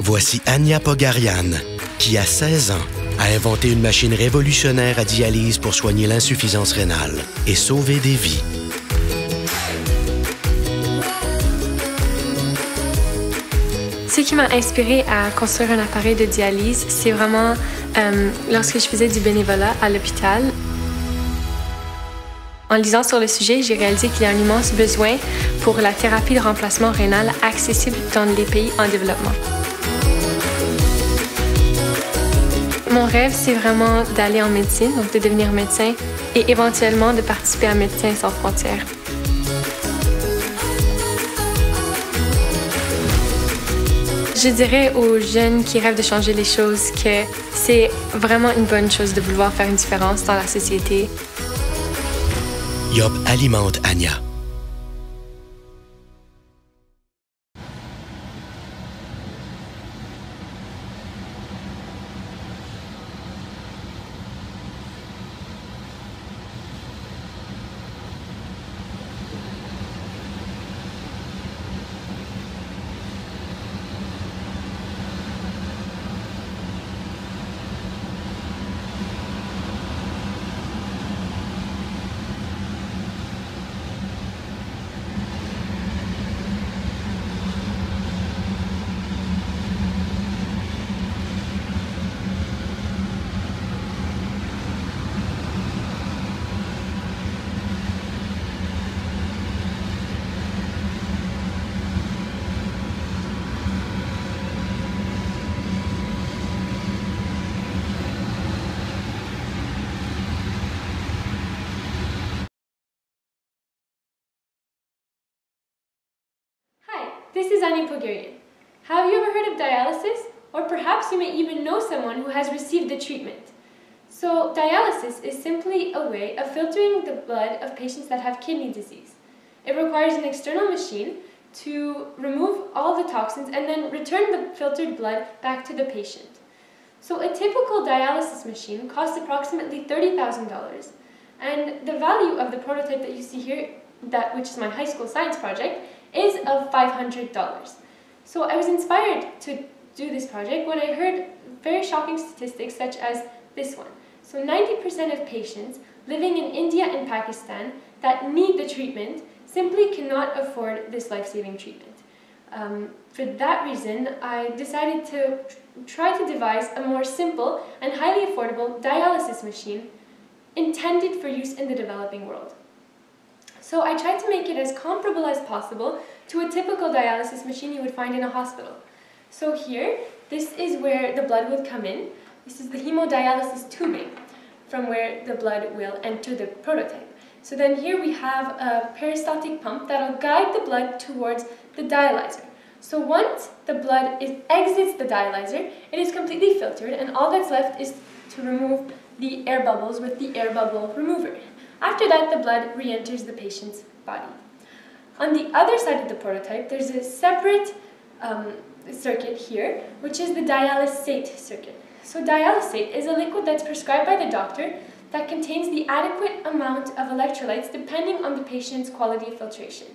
Voici Anya Pogharian, qui, à 16 ans, a inventé une machine révolutionnaire à dialyse pour soigner l'insuffisance rénale et sauver des vies. Ce qui m'a inspirée à construire un appareil de dialyse, c'est vraiment lorsque je faisais du bénévolat à l'hôpital. En lisant sur le sujet, j'ai réalisé qu'il y a un immense besoin pour la thérapie de remplacement rénal accessible dans les pays en développement. Mon rêve, c'est vraiment d'aller en médecine, donc de devenir médecin et éventuellement de participer à Médecins sans frontières. Je dirais aux jeunes qui rêvent de changer les choses que c'est vraiment une bonne chose de vouloir faire une différence dans la société. YOP alimente Anya. Hi, this is Anya Pogharian. Have you ever heard of dialysis? Or perhaps you may even know someone who has received the treatment. So dialysis is simply a way of filtering the blood of patients that have kidney disease. It requires an external machine to remove all the toxins and then return the filtered blood back to the patient. So a typical dialysis machine costs approximately $30,000, and the value of the prototype that you see here, which is my high school science project, is of $500. So I was inspired to do this project when I heard very shocking statistics such as this one. So 90% of patients living in India and Pakistan that need the treatment simply cannot afford this life-saving treatment. For that reason, I decided to try to devise a more simple and highly affordable dialysis machine intended for use in the developing world. So I tried to make it as comparable as possible to a typical dialysis machine you would find in a hospital. So here, this is where the blood would come in. This is the hemodialysis tubing from where the blood will enter the prototype. So then here we have a peristaltic pump that will guide the blood towards the dialyzer. So once the blood exits the dialyzer, it is completely filtered, and all that's left is to remove the air bubbles with the air bubble remover. After that, the blood re-enters the patient's body. On the other side of the prototype, there's a separate circuit here, which is the dialysate circuit. So dialysate is a liquid that's prescribed by the doctor that contains the adequate amount of electrolytes depending on the patient's quality of filtration.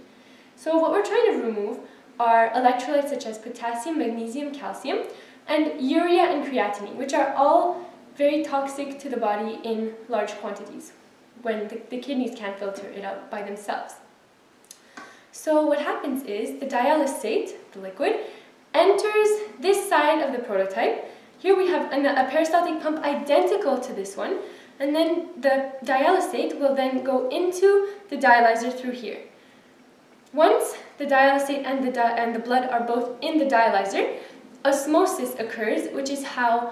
So what we're trying to remove are electrolytes such as potassium, magnesium, calcium, and urea and creatinine, which are all very toxic to the body in large quantities when the kidneys can't filter it out by themselves. So what happens is the dialysate, the liquid, enters this side of the prototype. Here we have a peristaltic pump identical to this one, and then the dialysate will then go into the dialyzer through here. Once the dialysate and the blood are both in the dialyzer, osmosis occurs, which is how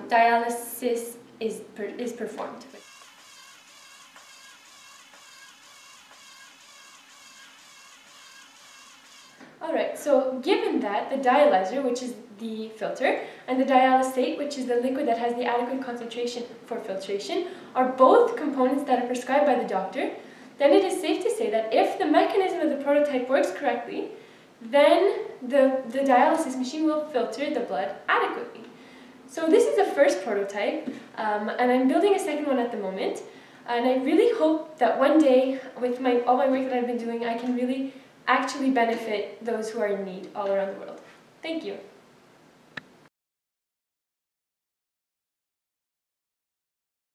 dialysis is performed. Alright, so given that the dialyzer, which is the filter, and the dialysate, which is the liquid that has the adequate concentration for filtration, are both components that are prescribed by the doctor, then it is safe to say that if the mechanism of the prototype works correctly, then the dialysis machine will filter the blood adequately. So this is the first prototype, and I'm building a second one at the moment, and I really hope that one day, with all my work that I've been doing, I can really actually benefit those who are in need all around the world. Thank you.